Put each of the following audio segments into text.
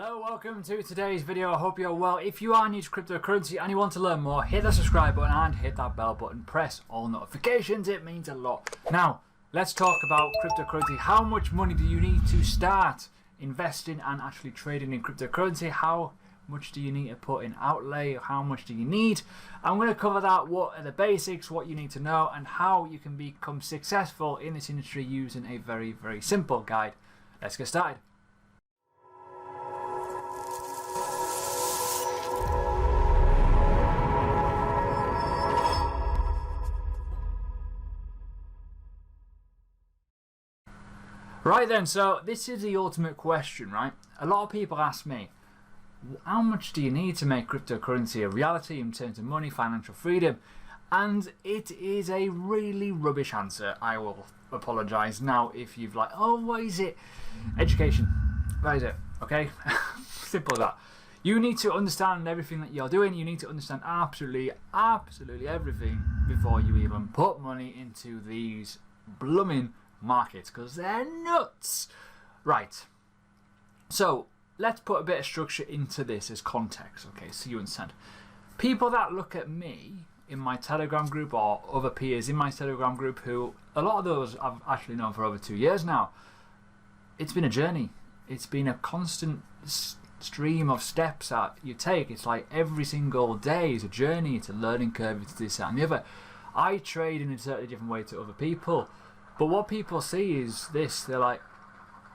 Hello, welcome to today's video. I hope you're well. If you are new to cryptocurrency and you want to learn more, hit the subscribe button and hit that bell button. Press all notifications, it means a lot. Now, let's talk about cryptocurrency. How much money do you need to start investing and actually trading in cryptocurrency? How much do you need to put in outlay? How much do you need? I'm going to cover that, what are the basics, what you need to know, and how you can become successful in this industry using a very, very simple guide. Let's get started. Right then, so this is the ultimate question, right? A lot of people ask me, how much do you need to make cryptocurrency a reality in terms of money, financial freedom? And it is a really rubbish answer. I will apologise now if you've like, oh, what is it? Education. That is it, okay? Simple as that. You need to understand everything that you're doing. You need to understand absolutely everything before you even put money into these blooming markets, because they're nuts. Right, so let's put a bit of structure into this as context, okay, so you understand. People that look at me in my Telegram group or other peers in my Telegram group, who a lot of those I've actually known for over 2 years now, it's been a journey. It's been a constant stream of steps that you take. It's like every single day is a journey. It's a learning curve. It's this, that and the other. I trade in a totally different way to other people. But what people see is this, they're like,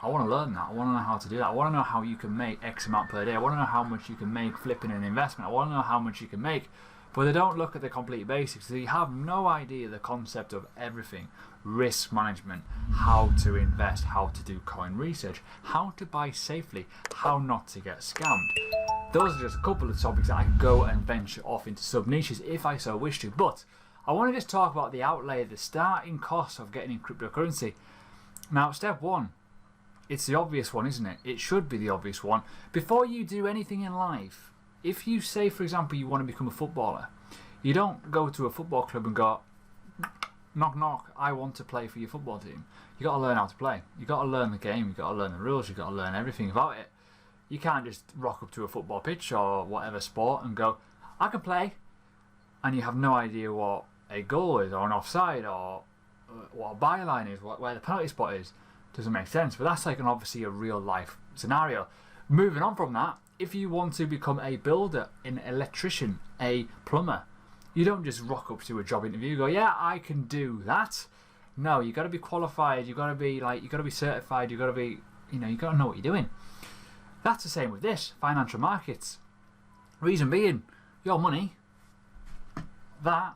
I want to learn that, I want to know how to do that, I want to know how you can make X amount per day, I want to know how much you can make flipping an investment, I want to know how much you can make, but they don't look at the complete basics. They have no idea the concept of everything: risk management, how to invest, how to do coin research, how to buy safely, how not to get scammed. Those are just a couple of topics that I can go and venture off into sub-niches if I so wish to, but I want to just talk about the outlay, the starting cost of getting in cryptocurrency. Now, step one, it's the obvious one, isn't it? It should be the obvious one. Before you do anything in life, if you say, for example, you want to become a footballer, you don't go to a football club and go, knock, knock, I want to play for your football team. You got to learn how to play. You got to learn the game. You got to learn the rules. You got to learn everything about it. You can't just rock up to a football pitch or whatever sport and go, I can play, and you have no idea what a goal is, or an offside, or what a byline is, where the penalty spot is. Doesn't make sense, but that's like obviously a real life scenario. Moving on from that, if you want to become a builder, an electrician, a plumber, you don't just rock up to a job interview and go, yeah, I can do that. No, you got to be qualified. You got to be certified. You got to be, you got to know what you're doing. That's the same with this, financial markets. Reason being, your money, that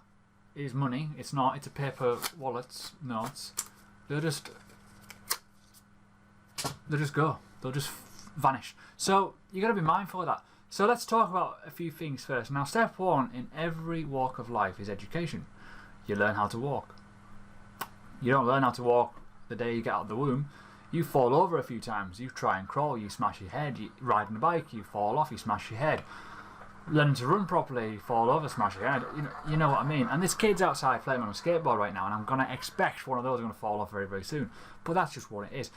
is money. It's not. It's a paper wallet, notes. They'll just go. They'll just vanish. So you got to be mindful of that. So let's talk about a few things first. Now, step one in every walk of life is education. You learn how to walk. You don't learn how to walk the day you get out of the womb. You fall over a few times. You try and crawl. You smash your head. You ride on a bike. You fall off. You smash your head. Learning to run properly, fall over, smash your head. You know what I mean. And this kid's outside playing on a skateboard right now, and I'm going to expect one of those are going to fall off very, very soon. But that's just what it is.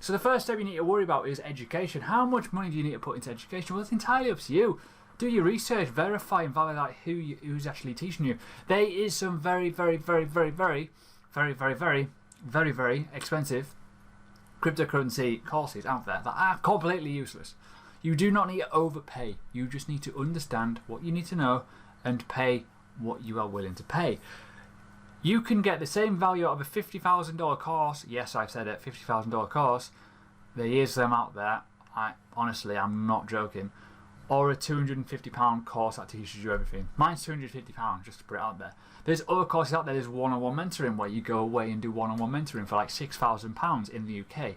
So the first step you need to worry about is education. How much money do you need to put into education? Well, it's entirely up to you. Do your research, verify and validate who's actually teaching you. There is some very, very, very, very, very, very, very, very, very, very expensive cryptocurrency courses out there that are completely useless. You do not need to overpay. You just need to understand what you need to know and pay what you are willing to pay. You can get the same value out of a $50,000 course. Yes, I've said it, $50,000 course. There is them out there. Honestly, I'm not joking. Or a £250 course that teaches you everything. Mine's £250, just to put it out there. There's other courses out there. There's one-on-one mentoring where you go away and do one-on-one mentoring for like £6,000 in the UK.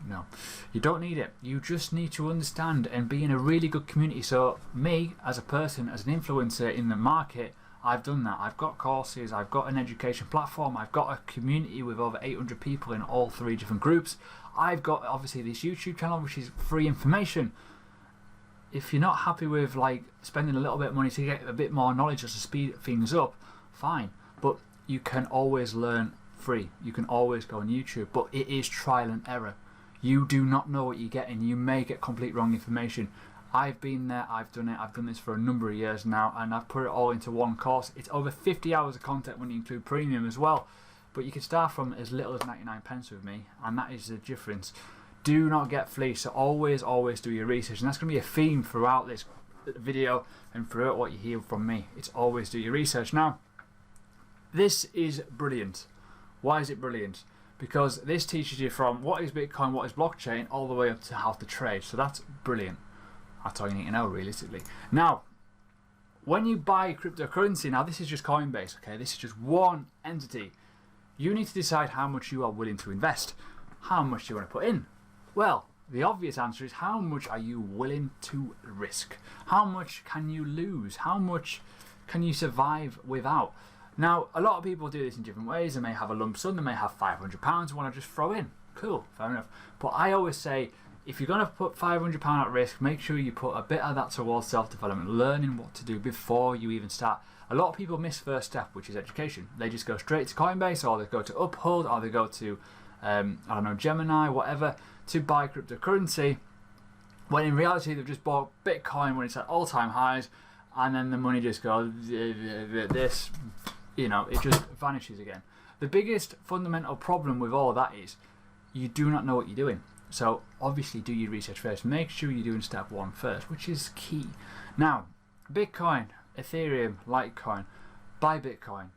No, you don't need it. You just need to understand and be in a really good community. So me, as a person, as an influencer in the market, I've done that. I've got courses, I've got an education platform, I've got a community with over 800 people in all 3 different groups. I've got obviously this YouTube channel which is free information. If you're not happy with like spending a little bit of money to get a bit more knowledge just to speed things up, fine. But you can always learn free. You can always go on YouTube, but it is trial and error. You do not know what you're getting. You may get complete wrong information. I've been there, I've done it, I've done this for a number of years now, and I've put it all into one course. It's over 50 hours of content when you include premium as well. But you can start from as little as 99 pence with me, and that is the difference. Do not get fleeced. So always do your research, and that's going to be a theme throughout this video and throughout what you hear from me. It's always do your research. Now, this is brilliant. Why is it brilliant? Because this teaches you from what is Bitcoin, what is blockchain, all the way up to how to trade. So that's brilliant. That's all you need to know, realistically. Now, when you buy cryptocurrency, now this is just Coinbase, okay? This is just one entity. You need to decide how much you are willing to invest. How much do you want to put in? Well, the obvious answer is how much are you willing to risk? How much can you lose? How much can you survive without? Now, a lot of people do this in different ways. They may have a lump sum, they may have £500 want to just throw in. Cool, fair enough. But I always say, if you're going to put £500 at risk, make sure you put a bit of that towards self-development, learning what to do before you even start. A lot of people miss first step, which is education. They just go straight to Coinbase, or they go to Uphold, or they go to, I don't know, Gemini, whatever, to buy cryptocurrency, when in reality they've just bought Bitcoin when it's at all-time highs, and then the money just goes, this, you know, it just vanishes again. The biggest fundamental problem with all of that is you do not know what you're doing. So obviously do your research first. Make sure you're doing step one first, which is key. Now, Bitcoin, Ethereum, Litecoin, buy Bitcoin,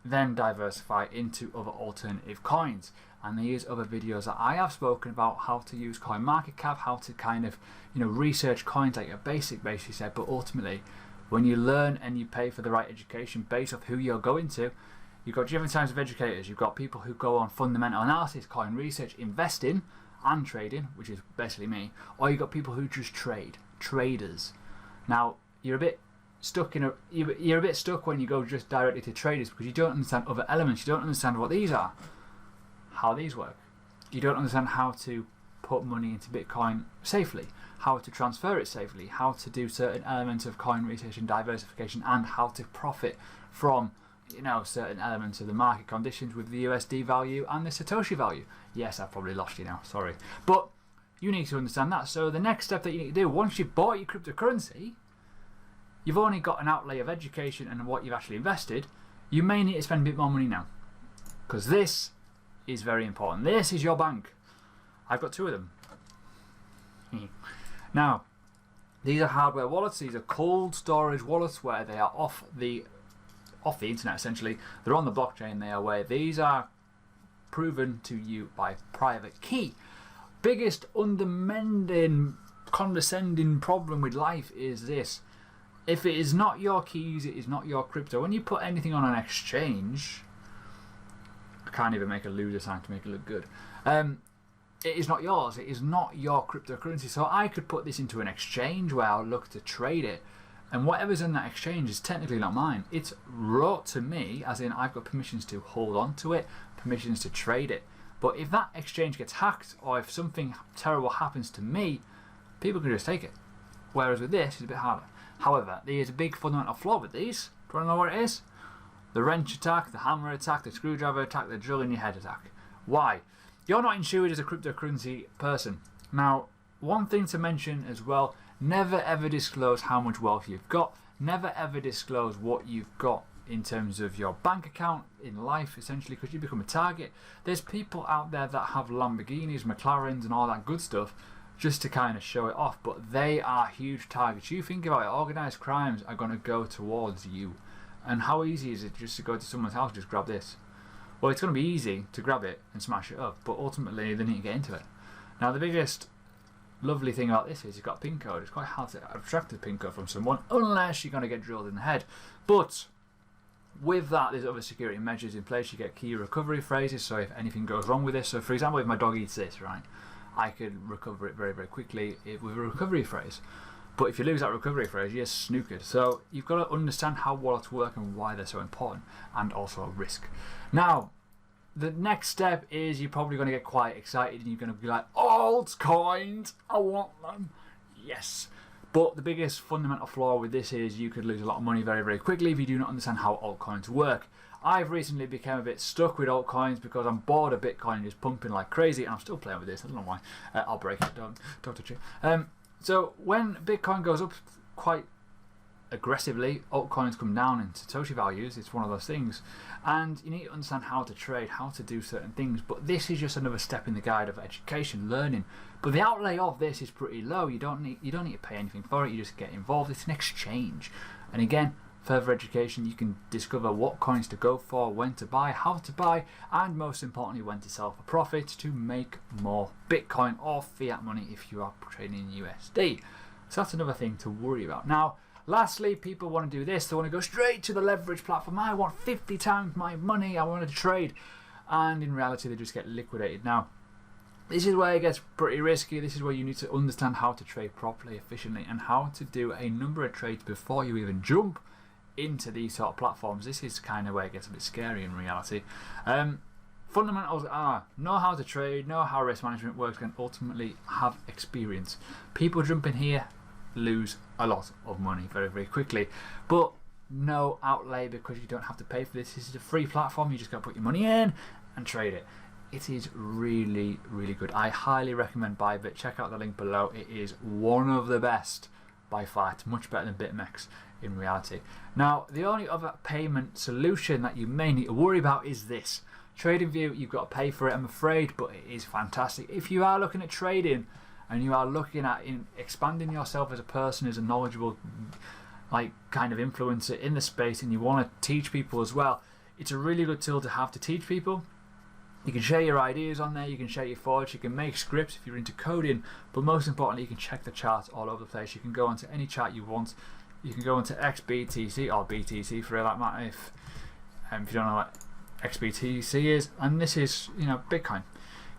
then diversify into other alternative coins. And there's other videos that I have spoken about how to use CoinMarketCap, how to kind of, you know, research coins like a basic set. But ultimately, when you learn and you pay for the right education based off who you're going to, you've got different types of educators. You've got people who go on fundamental analysis, coin research, investing and trading, which is basically me, or you've got people who just trade, traders. Now, you're a bit stuck you're a bit stuck when you go just directly to traders, because you don't understand other elements. You don't understand what these are, how these work. You don't understand how to put money into Bitcoin safely, how to transfer it safely, how to do certain elements of coin research and diversification, and how to profit from, you know, certain elements of the market conditions with the USD value and the Satoshi value. Yes, I've probably lost you now, sorry. But you need to understand that. So the next step that you need to do, once you've bought your cryptocurrency, you've only got an outlay of education and what you've actually invested. You may need to spend a bit more money now, because this is very important. This is your bank. I've got two of them. Now, these are hardware wallets. These are cold storage wallets where they are off the internet, essentially. They're on the blockchain. They are where these are proven to you by private key. Biggest undemanding, condescending problem with life is this: if it is not your keys, it is not your crypto. When you put anything on an exchange, I can't even make a loser sign to make it look good. It is not yours. It is not your cryptocurrency. So I could put this into an exchange where I'll look to trade it, and whatever's in that exchange is technically not mine. It's wrote to me, as in I've got permissions to hold on to it, permissions to trade it. But if that exchange gets hacked, or if something terrible happens to me, people can just take it. Whereas with this, it's a bit harder. However, there is a big fundamental flaw with these. Do you want to know what it is? The wrench attack, the hammer attack, the screwdriver attack, the drill in your head attack. Why? You're not insured as a cryptocurrency person. Now, one thing to mention as well, never ever disclose how much wealth you've got. Never ever disclose what you've got in terms of your bank account in life, essentially, because you become a target. There's people out there that have Lamborghinis, McLarens and all that good stuff just to kind of show it off, but they are huge targets. You think about it, organised crimes are going to go towards you. And how easy is it just to go to someone's house and just grab this? Well, it's going to be easy to grab it and smash it up, but ultimately they need to get into it. Now, the biggest lovely thing about this is you've got a PIN code. It's quite hard to abstract the PIN code from someone unless you're going to get drilled in the head. But with that, there's other security measures in place. You get key recovery phrases, so if anything goes wrong with this, so for example, if my dog eats this, right, I could recover it very, very quickly with a recovery phrase. But if you lose that recovery phrase, you're snookered. So you've got to understand how wallets work and why they're so important, and also a risk. Now, the next step is you're probably going to get quite excited and you're going to be like, altcoins, I want them. Yes. But the biggest fundamental flaw with this is you could lose a lot of money very, very quickly if you do not understand how altcoins work. I've recently become a bit stuck with altcoins because I'm bored of Bitcoin just pumping like crazy, and I'm still playing with this. I don't know why. I'll break it. Don't touch it. So when Bitcoin goes up quite aggressively, altcoins come down in Satoshi values. It's one of those things, and you need to understand how to trade, how to do certain things. But this is just another step in the guide of education, learning. But the outlay of this is pretty low. You don't need to pay anything for it. You just get involved. It's an exchange, and again, further education. You can discover what coins to go for, when to buy, how to buy, and most importantly, when to sell for profit to make more Bitcoin or fiat money if you are trading in USD. So that's another thing to worry about. Now, lastly, people want to do this. They want to go straight to the leverage platform. I want 50 times my money. I want to trade. And in reality, they just get liquidated. Now, this is where it gets pretty risky. This is where you need to understand how to trade properly, efficiently, and how to do a number of trades before you even jump into these sort of platforms. This is kind of where it gets a bit scary in reality. Fundamentals are know how to trade, know how risk management works, and ultimately have experience. People jump in here lose a lot of money very, very quickly, but no outlay because you don't have to pay for this. This is a free platform. You just got to put your money in and trade it. It is really, really good. I highly recommend Bybit. Check out the link below. It is one of the best by far. It's much better than BitMEX in reality. Now, the only other payment solution that you may need to worry about is this. TradingView, you've got to pay for it, I'm afraid, but it is fantastic. If you are looking at trading and you are looking at expanding yourself as a person, as a knowledgeable kind of influencer in the space, and you want to teach people as well, it's a really good tool to have to teach people. You can share your ideas on there, you can share your thoughts, you can make scripts if you're into coding, but most importantly, you can check the charts all over the place. You can go onto any chart you want. You can go into XBTC or BTC for that matter if you don't know what XBTC is. And this is, Bitcoin.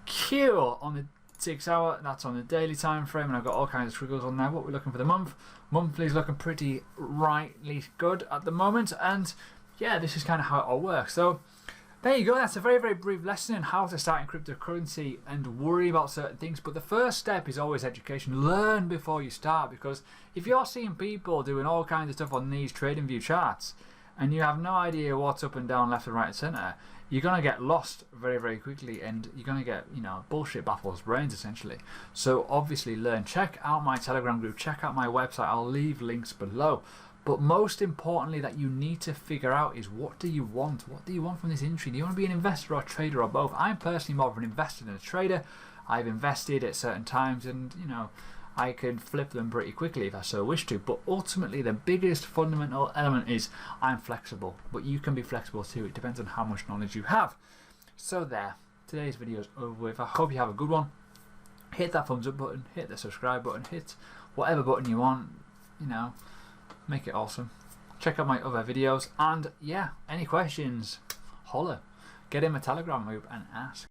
Cool. On the 6 hour, that's on the daily time frame, and I've got all kinds of squiggles on there. What we're looking for the month. Monthly is looking pretty rightly good at the moment, and yeah, this is kind of how it all works. So there you go. That's a very, very brief lesson in how to start in cryptocurrency and worry about certain things. But the first step is always education. Learn before you start, because if you're seeing people doing all kinds of stuff on these TradingView charts and you have no idea what's up and down, left and right and centre, you're going to get lost very, very quickly, and you're going to get, bullshit baffles brains essentially. So obviously learn. Check out my Telegram group. Check out my website. I'll leave links below. But most importantly that you need to figure out is, what do you want? What do you want from this industry? Do you want to be an investor or a trader or both? I'm personally more of an investor than a trader. I've invested at certain times, and I can flip them pretty quickly if I so wish to. But ultimately the biggest fundamental element is I'm flexible. But you can be flexible too. It depends on how much knowledge you have. So there. Today's video is over with. I hope you have a good one. Hit that thumbs up button. Hit the subscribe button. Hit whatever button you want. Make it awesome. Check out my other videos, and yeah, any questions, holler. Get in my Telegram group and ask.